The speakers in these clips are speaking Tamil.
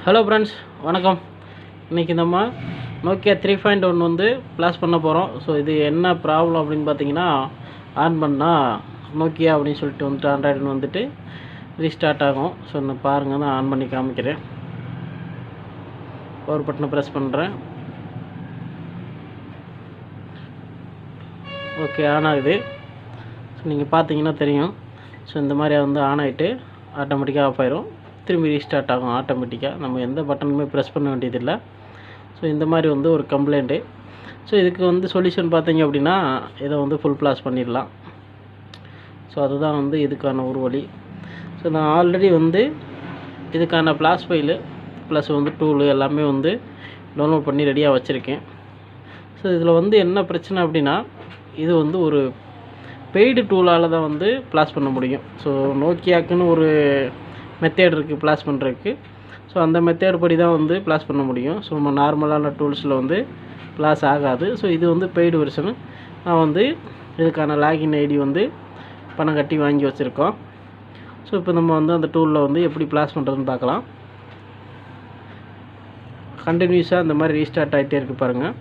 ஹலோ ஃப்ரெண்ட்ஸ், வணக்கம். இன்றைக்கி நம்ம நோக்கியா 3.1 வந்து ப்ளாஸ் பண்ண போகிறோம். ஸோ இது என்ன ப்ராப்ளம் அப்படின்னு பார்த்தீங்கன்னா, ஆன் பண்ணால் நோக்கியா அப்படின்னு சொல்லிட்டு வந்துட்டு ஆண்ட்ராய்டுன்னு வந்துட்டு ரீஸ்டார்ட் ஆகும். ஸோ நான் பாருங்கள், நான் ஆன் பண்ணி காமிக்கிறேன். பவர் பட்டனை ப்ரெஸ் பண்ணுறேன். ஓகே, ஆன் ஆகுது. ஸோ நீங்கள் பார்த்தீங்கன்னா தெரியும். ஸோ இந்த மாதிரி வந்து ஆன் ஆகிட்டு ஆட்டோமேட்டிக்காக ஆஃப் ஆயிரும். திரும்பி ரீஸ்டார்ட் ஆகும் ஆட்டோமேட்டிக்காக. நம்ம எந்த பட்டனுமே ப்ரெஸ் பண்ண வேண்டியதில்லை. ஸோ இந்த மாதிரி வந்து ஒரு கம்ப்ளைண்ட்டு. ஸோ இதுக்கு வந்து சொல்யூஷன் பார்த்தீங்க அப்படின்னா, இதை வந்து ஃபுல் ப்ளாஸ் பண்ணிடலாம். ஸோ அதுதான் வந்து இதுக்கான ஒரு வழி. ஸோ நான் ஆல்ரெடி வந்து இதுக்கான ப்ளாஸ் ஃபைலு ப்ளஸ் வந்து டூலு எல்லாமே வந்து டவுன்லோட் பண்ணி ரெடியாக வச்சுருக்கேன். ஸோ இதில் வந்து என்ன பிரச்சனை அப்படின்னா, இது வந்து ஒரு பெய்டு டூலால் தான் வந்து ப்ளாஸ் பண்ண முடியும். ஸோ நோக்கியாக்குன்னு ஒரு மெத்தேட் இருக்குது ப்ளாஸ் பண்ணுறதுக்கு. ஸோ அந்த மெத்தேட் படி தான் வந்து ப்ளாஸ் பண்ண முடியும். ஸோ நம்ம நார்மலான டூல்ஸில் வந்து ப்ளாஸ் ஆகாது. ஸோ இது வந்து பெய்டு வெர்ஷனு. நான் வந்து இதுக்கான லாகின் ஐடி வந்து பணம் கட்டி வாங்கி வச்சுருக்கோம். ஸோ இப்போ நம்ம வந்து அந்த டூலில் வந்து எப்படி ப்ளாஸ் பண்ணுறதுன்னு பார்க்கலாம். கண்டினியூஸாக இந்த மாதிரி ரீஸ்டார்ட் ஆகிட்டே இருக்குது பாருங்கள்.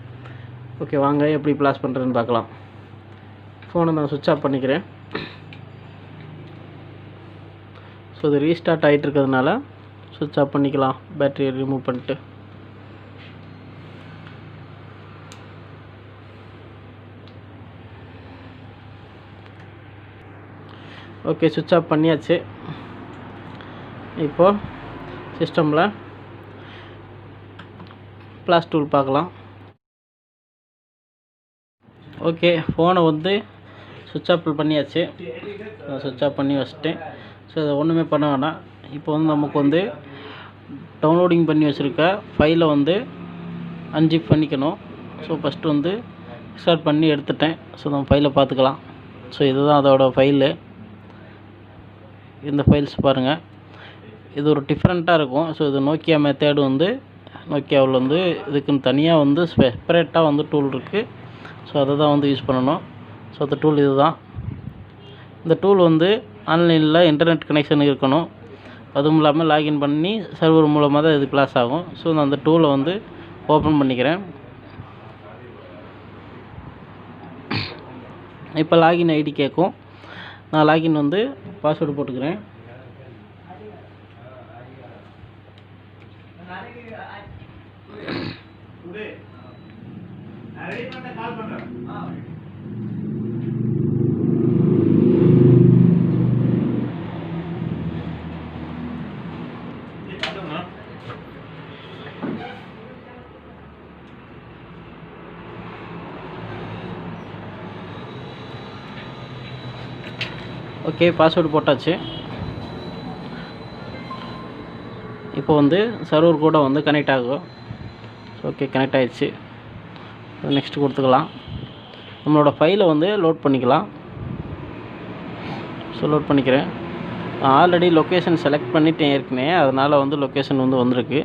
ஓகே, வாங்க எப்படி ப்ளாஸ் பண்ணுறதுன்னு பார்க்கலாம். ஃபோனை நான் சுவிட்ச் ஆஃப் பண்ணிக்கிறேன். ஸோ இது ரீஸ்டார்ட் ஆகிட்டு இருக்கிறதுனால சுவிட்ச் ஆஃப் பண்ணிக்கலாம். பேட்டரியை ரிமூவ் பண்ணிட்டு. ஓகே, சுவிட்ச் ஆஃப் பண்ணியாச்சு. இப்போது சிஸ்டமில் ப்ளாஸ் டூல் பார்க்கலாம். ஓகே, ஃபோனை வந்து சுவிட்ச் ஆஃப் பண்ணியாச்சு. சுவிட்ச் ஆஃப் பண்ணி வச்சுட்டேன். ஸோ அதை ஒன்றுமே பண்ண வேணாம். இப்போ வந்து நமக்கு வந்து டவுன்லோடிங் பண்ணி வச்சுருக்க ஃபைலை வந்து அன்ஜிப் பண்ணிக்கணும். ஸோ ஃபஸ்ட்டு வந்து ஸ்டார்ட் பண்ணி எடுத்துட்டேன். ஸோ நம்ம ஃபைலை பார்த்துக்கலாம். ஸோ இதுதான் அதோட ஃபைலு. இந்த ஃபைல்ஸ் பாருங்கள். இது ஒரு டிஃப்ரெண்ட்டாக இருக்கும். ஸோ இது நோக்கியா மெத்தேடு வந்து நோக்கியாவில் வந்து இதுக்குன்னு தனியாக வந்து செப்பரேட்டாக வந்து டூல் இருக்குது. ஸோ அதை தான் வந்து யூஸ் பண்ணணும். ஸோ அந்த டூல் இது தான். இந்த டூல் வந்து ஆன்லைனில் இன்டர்நெட் கனெக்ஷன் இருக்கணும். அதுவும் இல்லாமல் லாகின் பண்ணி சர்வர் மூலமாக தான் இது ப்ளாஸ் ஆகும். ஸோ நான் அந்த டூலை வந்து ஓப்பன் பண்ணிக்கிறேன். இப்போ லாகின் ஐடி கேட்கும். நான் லாகின் வந்து பாஸ்வேர்டு போட்டுக்கிறேன். ஓகே, பாஸ்வேர்டு போட்டாச்சு. இப்போ வந்து சர்வர் கூட வந்து கனெக்ட் ஆகும். ஓகே, கனெக்ட் ஆகிடுச்சு. நெக்ஸ்ட் கொடுத்துக்கலாம். நம்மளோட ஃபைலை வந்து லோட் பண்ணிக்கலாம். ஸோ லோட் பண்ணிக்கிறேன். நான் ஆல்ரெடி லொக்கேஷன் செலக்ட் பண்ணிட்டேன் ஏற்கனவே. அதனால் வந்து லொக்கேஷன் வந்து வந்திருக்கு.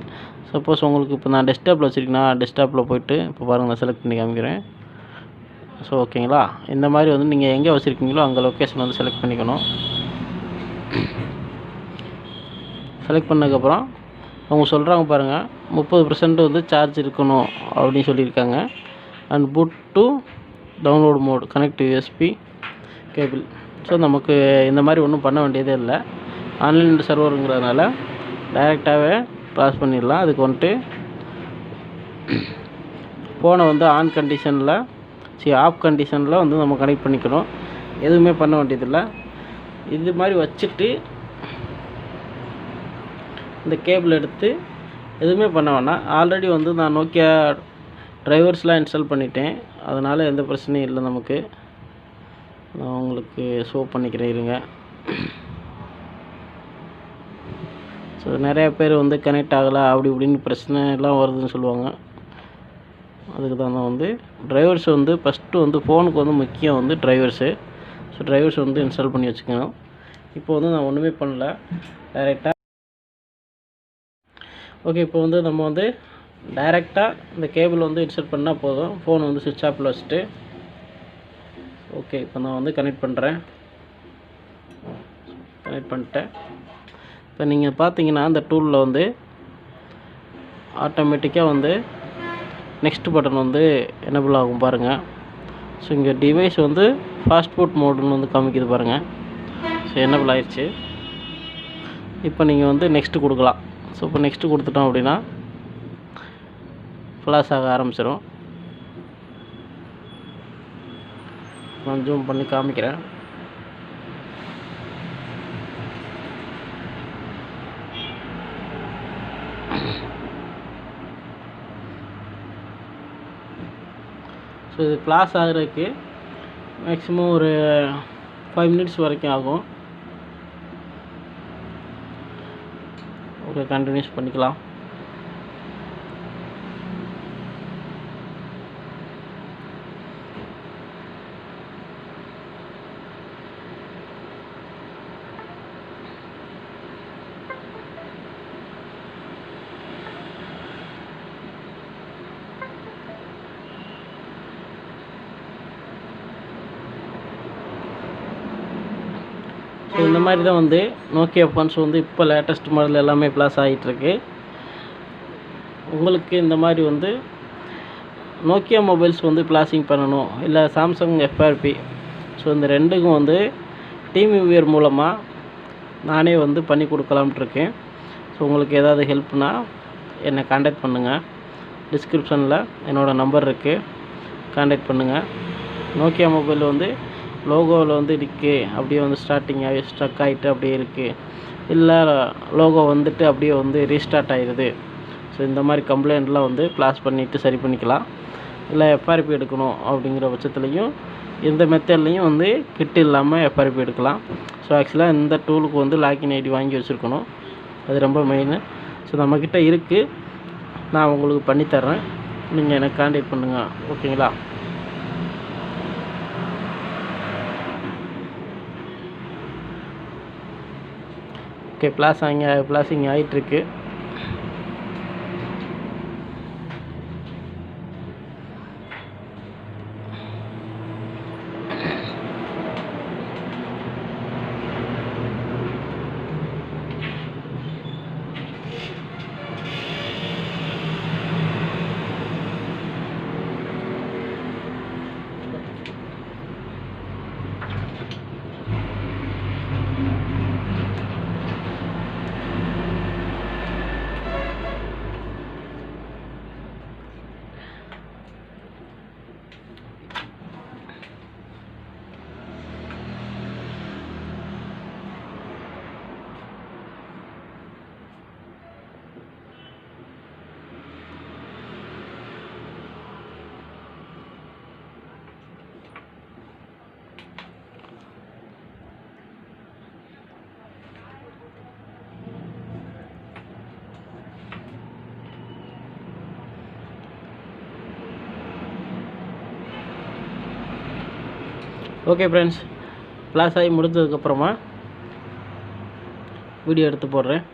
சப்போஸ் உங்களுக்கு இப்போ நான் டெஸ்க்டாப்பில் வச்சுருக்கேன்னா டெஸ்க்டாப்பில் போய்ட்டு இப்போ பாருங்கள், நான் செலக்ட் பண்ணி காமிக்கிறேன். ஸோ ஓகேங்களா, இந்த மாதிரி வந்து நீங்கள் எங்கே வச்சுருக்கீங்களோ அங்கே லொக்கேஷன் வந்து செலக்ட் பண்ணிக்கணும். செலக்ட் பண்ணதுக்கப்புறம் அவங்க சொல்கிறாங்க பாருங்கள், 30% வந்து சார்ஜ் இருக்கணும் அப்படின்னு சொல்லியிருக்காங்க. And boot to download mode connect USB cable. So நமக்கு இந்த மாதிரி ஒன்றும் பண்ண வேண்டியதே இல்லை. ஆன்லைன் சர்வருங்கிறதுனால டைரெக்டாகவே ப்ளாஸ் பண்ணிடலாம். அதுக்கு வந்துட்டு ஃபோனை வந்து ஆன் கண்டிஷனில் ஆஃப் கண்டிஷனில் வந்து நம்ம கனெக்ட் பண்ணிக்கணும். எதுவுமே பண்ண வேண்டியதில்லை. இது மாதிரி வச்சுட்டு இந்த கேபிள் எடுத்து எதுவுமே பண்ண வேணாம். ஆல்ரெடி வந்து நான் நோக்கியா டிரைவர்ஸ்லாம் இன்ஸ்டால் பண்ணிட்டேன். அதனால் எந்த பிரச்சனையும் இல்லை நமக்கு. நான் உங்களுக்கு ஷோ பண்ணிக்கிறேன் இருங்க. ஸோ நிறையா பேர் வந்து கனெக்ட் ஆகலை அப்படி இப்படின்னு பிரச்சனை எல்லாம் வருதுன்னு சொல்லுவாங்க. அதுக்கு தான் நான் வந்து டிரைவர்ஸ் வந்து ஃபஸ்ட்டு வந்து ஃபோனுக்கு வந்து முக்கியம் வந்து டிரைவர்ஸு. ஸோ டிரைவர்ஸ் வந்து இன்ஸ்டால் பண்ணி வச்சுக்கணும். இப்போ வந்து நான் ஒன்றுமே பண்ணல, டைரெக்டாக. ஓகே, இப்போ வந்து நம்ம வந்து டைரெக்டாக இந்த கேபிள் வந்து இன்ஸ்டால் பண்ணால் போதும். ஃபோன் வந்து சுவிட்ச் ஆஃபில் வச்சுட்டு. ஓகே, இப்போ நான் வந்து கனெக்ட் பண்ணுறேன். கனெக்ட் பண்ணிட்டேன். இப்போ நீங்கள் பார்த்தீங்கன்னா அந்த டூலில் வந்து ஆட்டோமேட்டிக்காக வந்து நெக்ஸ்ட் பட்டன் வந்து எனேபிள் ஆகும் பாருங்கள். ஸோ இங்கே டிவைஸ் வந்து ஃபாஸ்ட் ஃபுட் மோடுன்னு வந்து காமிக்குது பாருங்கள். ஸோ எனேபிள் ஆயிடுச்சு. இப்போ நீங்கள் வந்து நெக்ஸ்ட்டு கொடுக்கலாம். ஸோ இப்போ நெக்ஸ்ட்டு கொடுத்துட்டோம் அப்படின்னா ஃப்ளாஷ் ஆக ஆரம்பிச்சிடும். நான் ஜூம் பண்ணி காமிக்கிறேன். ஸோ இது ஃப்ளாஷ் ஆகிறதுக்கு மேக்ஸிமம் ஒரு 5 மினிட்ஸ் வரைக்கும் ஆகும். ஓகே, கண்டினியூஸ் பண்ணிக்கலாம். ஸோ இந்த மாதிரி தான் வந்து நோக்கியா ஃபோன்ஸ் வந்து இப்போ லேட்டஸ்ட் மாடல் எல்லாமே ஃப்ளாஷ் ஆகிட்டுருக்கு. உங்களுக்கு இந்த மாதிரி வந்து நோக்கியா மொபைல்ஸ் வந்து ஃப்ளாஷிங் பண்ணணும், இல்லை சாம்சங் எஃப்ஆர்பி, ஸோ இந்த ரெண்டுக்கும் வந்து டீம்விவர் மூலமாக நானே வந்து பண்ணி கொடுக்கலாம்ட்டு இருக்கேன். ஸோ உங்களுக்கு ஏதாவது ஹெல்ப்னால் என்னை காண்டாக்ட் பண்ணுங்கள். டிஸ்கிரிப்ஷனில் என்னோடய நம்பர் இருக்குது, காண்டாக்ட் பண்ணுங்கள். நோக்கியா மொபைல் வந்து லோகோவில் வந்து இருக்குது, அப்படியே வந்து ஸ்டார்டிங் ஆகி ஸ்ட்ரக் ஆகிட்டு அப்படியே இருக்குது, இல்லை லோகோ வந்துட்டு அப்படியே வந்து ரீஸ்டார்ட் ஆகிடுது. ஸோ இந்த மாதிரி கம்ப்ளைண்ட்லாம் வந்து ஃப்ளாஷ் பண்ணிவிட்டு சரி பண்ணிக்கலாம். இல்லை எஃப்ஆர்பி எடுக்கணும் அப்படிங்கிற பட்சத்துலேயும் எந்த மெத்தட்லேயும் வந்து கிட் இல்லாமல் எஃப்ஆர்பி எடுக்கலாம். ஸோ ஆக்சுவலாக இந்த டூலுக்கு வந்து லாகின் ஐடி வாங்கி வச்சுருக்கணும், அது ரொம்ப மெயின். ஸோ நம்மக்கிட்ட இருக்குது, நான் உங்களுக்கு பண்ணித்தர்றேன், நீங்கள் எனக்கு காண்டாக்ட் பண்ணுங்கள். ஓகேங்களா? ஓகே, ஃப்ளாஷிங் ஆகிட்டுருக்கு. ஓகே ஃப்ரெண்ட்ஸ், ஃப்ளாஷ் ஆகி முடிஞ்சதுக்கப்புறமா வீடியோ எடுத்து போடுறேன்.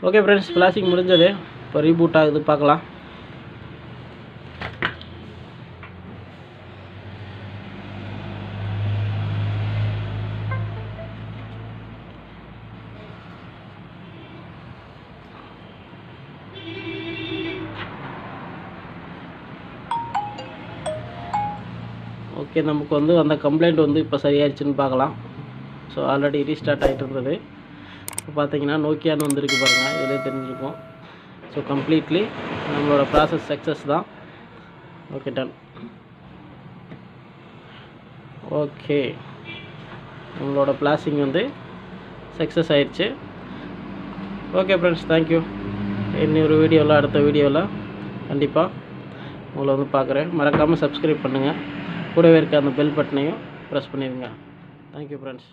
ஓகே ஃப்ரெண்ட்ஸ், ஃப்ளாஷிங் முடிஞ்சது. இப்போ ரீபூட் ஆகுது, பார்க்கலாம். ஓகே, நமக்கு வந்து அந்த கம்ப்ளைண்ட் வந்து இப்போ சரியாயிடுச்சுன்னு பார்க்கலாம். ஸோ ஆல்ரெடி ரீஸ்டார்ட் ஆகிட்டு இருந்தது. இப்போ பார்த்தீங்கன்னா நோக்கியான்னு வந்திருக்கு பாருங்கள், இதிலே தெரிஞ்சிருக்கும். ஸோ கம்ப்ளீட்லி நம்மளோட ப்ராசஸ் சக்ஸஸ் தான். Okay, done. ஓகே, நம்மளோட ஃப்ளாஷிங் வந்து சக்ஸஸ் ஆயிடுச்சு. Okay friends, thank you. இன்னொரு வீடியோவில், அடுத்த வீடியோவில் கண்டிப்பாக உங்களை வந்து பார்க்குறேன். மறக்காமல் சப்ஸ்கிரைப் பண்ணுங்கள். கூடவே இருக்க அந்த பெல் பட்டனையும் ப்ரெஸ் பண்ணிடுங்க. Thank you friends.